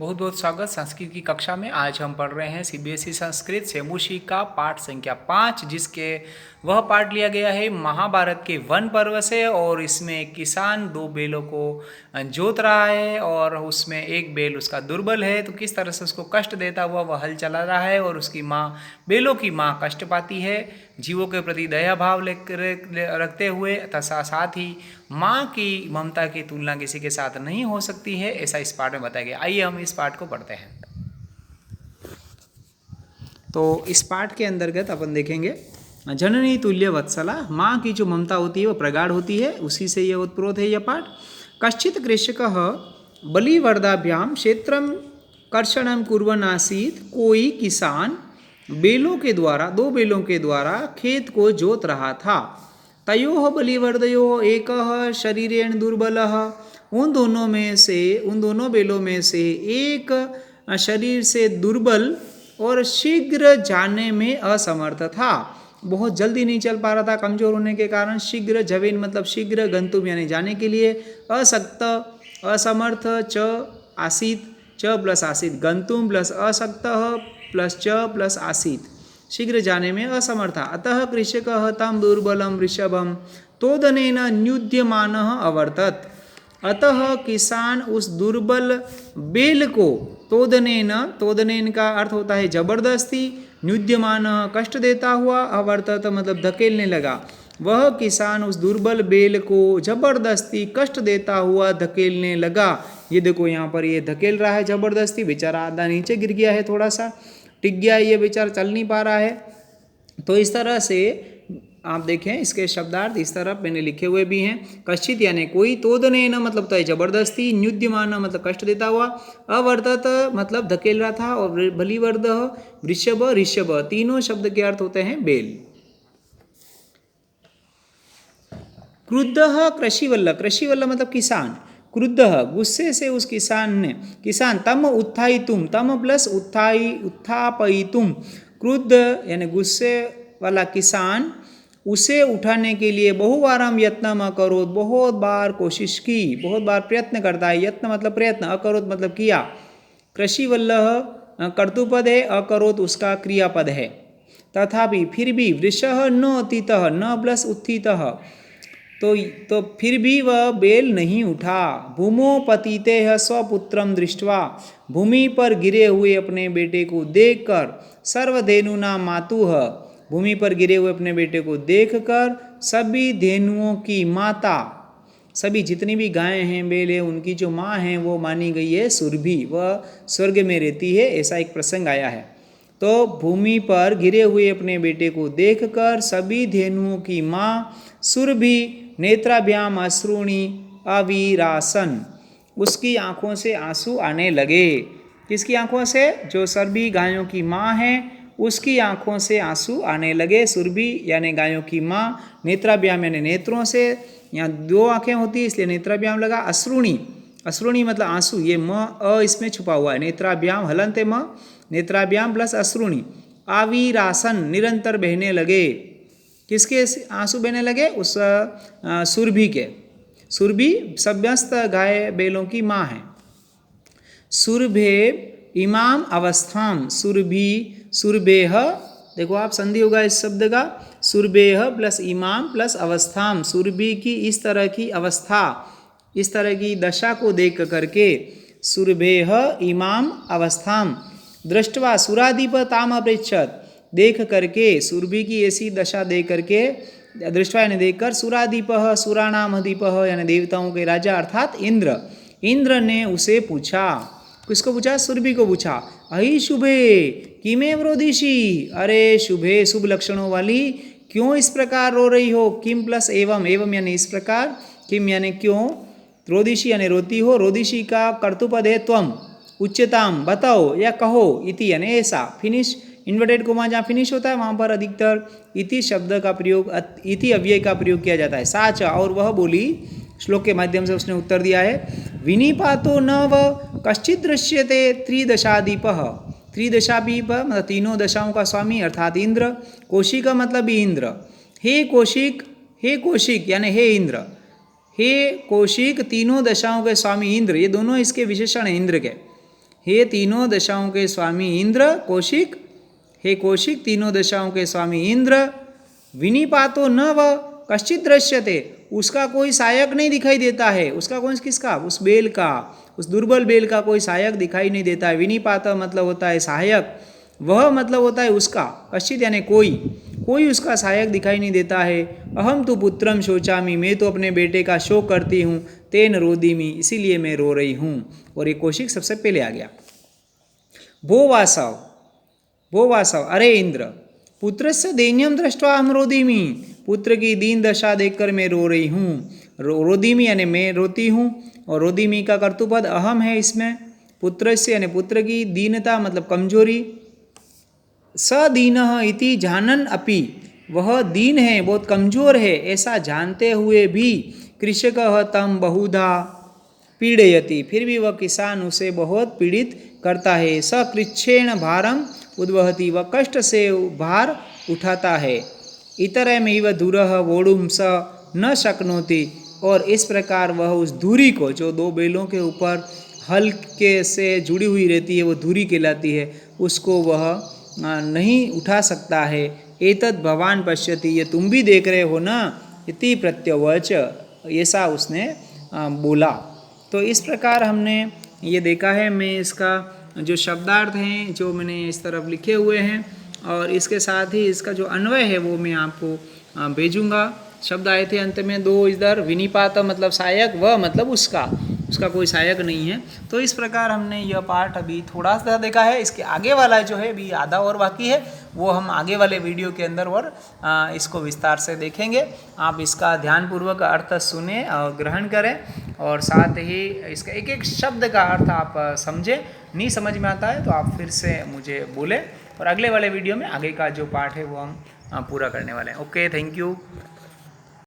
बहुत बहुत स्वागत संस्कृत की कक्षा में। आज हम पढ़ रहे हैं सीबीएसई संस्कृत सेमुशी का पाठ संख्या 5, जिसके वह पाठ लिया गया है महाभारत के वन पर्व से। और इसमें एक किसान दो बैलों को जोत रहा है और उसमें एक बैल उसका दुर्बल है, तो किस तरह से उसको कष्ट देता हुआ वह हल चला रहा है। और उसकी माँ, बैलों की माँ कष्ट पाती है, जीवों के प्रति दया भाव रखते हुए, तथा साथ ही माँ की ममता की तुलना किसी के साथ नहीं हो सकती है, ऐसा इस पाठ में बताया गया। आइए हम इस पाठ को पढ़ते हैं। तो इस पाठ के अंतर्गत अपन देखेंगे जननी तुल्य वत्सला, माँ की जो ममता होती है वो प्रगाढ़ होती है, उसी से यह उत्प्रोत है यह पाठ। कश्चित कृषकः बलिवर्दाभ्याम क्षेत्रम कर्षणम कुर्वन् आसीत्, कोई किसान बैलों के द्वारा, दो बैलों के द्वारा खेत को जोत रहा था। तयोः बलिवर्दयोः एकः शरीरेण दुर्बलः, उन दोनों बैलों में से एक शरीर से दुर्बल और शीघ्र जाने में असमर्थ था। बहुत जल्दी नहीं चल पा रहा था, कमजोर होने के कारण। शीघ्र जवेन मतलब शीघ्र, गंतुम यानी जाने के लिए, अशक्त असमर्थ, च आसीत, च प्लस आसीत, गंतुम प्लस अशक्त प्लस च प्लस आसीत, शीघ्र जाने में असमर्थ। अतः कृषकः तम दुर्बलम वृषभम तोदनेन न्युद्यमानः अवर्तत। अतः किसान उस दुर्बल बैल को तोदनेन का अर्थ होता है जबरदस्ती, न्युद्यमान कष्ट देता हुआ, अवर्तत मतलब धकेलने लगा। वह किसान उस दुर्बल बैल को जबरदस्ती कष्ट देता हुआ धकेलने लगा। ये देखो यहाँ पर ये धकेल रहा है जबरदस्ती, बेचारा आधा नीचे गिर गया है, थोड़ा सा टिक गया है, ये बेचारा चल नहीं पा रहा है। तो इस तरह से आप देखें, इसके शब्दार्थ इस तरह मैंने लिखे हुए भी हैं। कश्चित यानी कोई, तोदनेन मतलब तो है जबरदस्ती, न्युद्यमान मतलब कष्ट देता हुआ, अवर्तत मतलब धकेल रहा था, और बलिवर्द वृषभ ऋषभ, तीनों शब्द के अर्थ होते हैं बैल। क्रुद्धः कृषिवल्ल, कृषिवल्ल मतलब किसान, क्रुद्धः गुस्से से उस किसान तम उत्थायितुम, तम प्लस उत्थापयितुम, क्रुद्ध यानी गुस्से वाला किसान उसे उठाने के लिए बहुवारम यत्न अकरोत, बहुत बार कोशिश की, बहुत बार प्रयत्न करता है। यत्न मतलब प्रयत्न, अकरोत मतलब किया। कृषिवल्लह कर्तुपद है, अकरोत उसका क्रियापद है। तथापि फिर भी, वृषः न अतीतः, न प्लस उत्थितः, तो फिर भी वह बैल नहीं उठा। भूमो पतिते स्वपुत्रम दृष्ट्वा, भूमि पर गिरे हुए अपने बेटे को देखकर, सर्वधेनुना मातुः, भूमि पर गिरे हुए अपने बेटे को देखकर सभी धेनुओं की माता, सभी जितनी भी गायें हैं, बैल है, उनकी जो माँ है वो मानी गई है सुरभि, वह स्वर्ग में रहती है, ऐसा एक प्रसंग आया है। तो भूमि पर गिरे हुए अपने बेटे को देखकर सभी धेनुओं की माँ सुरभि नेत्राभ्याम अश्रूणि अविरासन, उसकी आंखों से आंसू आने लगे। किसकी आंखों से? जो सभी गायों की माँ है उसकी आंखों से आंसू आने लगे। सुरभि यानी गायों की माँ, नेत्राभ्याम यानी नेत्रों से, यहाँ दो आंखें होती है इसलिए नेत्राभ्याम लगा। अश्रूणि, अश्रूणि मतलब आंसू, ये म अ इसमें छुपा हुआ है। नेत्राभ्याम हलंत म, नेत्राभ्याम प्लस अश्रूणि, आविरासन निरंतर बहने लगे। किसके आंसू बहने लगे? उस सुरभि के। सुरभि सभ्यस्त गाय बैलों की माँ है। सुरभे इमाम अवस्थाम, सुरभि सुरभेह, देखो आप संधि होगा इस शब्द का, सुरभेह प्लस इमाम प्लस अवस्थाम, सुरभि की इस तरह की अवस्था, इस तरह की दशा को देख करके, सुरभेह इमाम अवस्थाम दृष्टवा सुराधिप ताम अपृच्छत, देख करके, सुरभि की ऐसी दशा देख करके, दृष्टवा यानी देखकर, सुराधिपः सुराणाम अधिपः यानी देवताओं के राजा अर्थात इंद्र, इंद्र ने उसे पूछा। किसको पूछा? सुरभि को पूछा। अहि शुभे किमेव रोदिषि, अरे शुभे शुभ लक्षणों वाली, क्यों इस प्रकार रो रही हो? किम प्लस एवं, एवं यानी इस प्रकार, किम यानी क्यों, रोदिषि यानी रोती हो। रोदिषि का कर्तुपद है त्वम, उच्चताम बताओ या कहो, इति यानी ऐसा। फिनिश इन्वर्टेड कोमा जहाँ फिनिश होता है वहाँ पर अधिकतर इति शब्द का प्रयोग, इति अव्यय का प्रयोग किया जाता है। साच, और वह बोली, श्लोक के माध्यम से उसने उत्तर दिया है, विनिपातो न व कश्चित दृश्यते त्रिदशादीपः, त्रिदशादीप मतलब तीनों दशाओं का स्वामी अर्थात इंद्र। कौशिक मतलब भी इंद्र। हे कौशिक, हे कौशिक यानी हे इंद्र, हे कौशिक तीनों दशाओं के स्वामी इंद्र, ये दोनों इसके विशेषण हैं इंद्र के। हे तीनों दशाओं के स्वामी इंद्र कौशिक, हे कौशिक तीनों दशाओं के स्वामी इंद्र, विनिपातो न व कश्चित दृश्यते, उसका कोई सहायक नहीं दिखाई देता है। उसका कौन किसका? उस बेल का, उस दुर्बल बेल का कोई सहायक दिखाई नहीं देता है। विनिपात मतलब होता है सहायक, वह मतलब होता है उसका, कश्चित यानी कोई उसका सहायक दिखाई नहीं देता है। अहम तो पुत्रम शोचामी, मैं तो अपने बेटे का शोक करती हूँ। तेन रोदीमी, इसीलिए मैं रो रही हूँ। और ये कौशिक सबसे पहले आ गया। भो वासव, अरे इंद्र, पुत्रस्य दैन्यम दृष्ट्वा हम रोदीमी, पुत्र की दीन दशा देखकर मैं रो रही हूँ। रोदीमी यानी मैं रोती हूँ, और रोदीमी का कर्तुपद अहम है इसमें। पुत्रस्य यानी पुत्र की, दीनता मतलब कमजोरी। सदीनः इति जानन अपि, वह दीन है, बहुत कमजोर है, ऐसा जानते हुए भी कृषकः तम बहुधा पीड़यति, फिर भी वह किसान उसे बहुत पीड़ित करता है। स कृच्छेण भारम उद्वहति, वह कष्ट से भार उठाता है। इतरमेव दूरः वोढुं स न शक्नोति, और इस प्रकार वह उस धुरी को, जो दो बैलों के ऊपर हल के से जुड़ी हुई रहती है, वो धुरी कहलाती है, उसको वह नहीं उठा सकता है। एतद् भवान पश्यति, ये तुम भी देख रहे हो ना, इति प्रत्यवच, ऐसा उसने बोला। तो इस प्रकार हमने ये देखा है। मैं इसका जो शब्दार्थ हैं जो मैंने इस तरफ लिखे हुए हैं, और इसके साथ ही इसका जो अन्वय है वो मैं आपको भेजूंगा। शब्द आए थे अंत में दो इधर, विनिपात मतलब सहायक, वह मतलब उसका कोई सहायक नहीं है। तो इस प्रकार हमने यह पाठ अभी थोड़ा सा देखा है। इसके आगे वाला जो है अभी आधा और बाकी है, वो हम आगे वाले वीडियो के अंदर और इसको विस्तार से देखेंगे। आप इसका ध्यानपूर्वक अर्थ सुने और ग्रहण करें, और साथ ही इसका एक एक शब्द का अर्थ आप समझें। नहीं समझ में आता है तो आप फिर से मुझे बोलें, और अगले वाले वीडियो में आगे का जो पाठ है वो हम पूरा करने वाले हैं। Okay, thank you.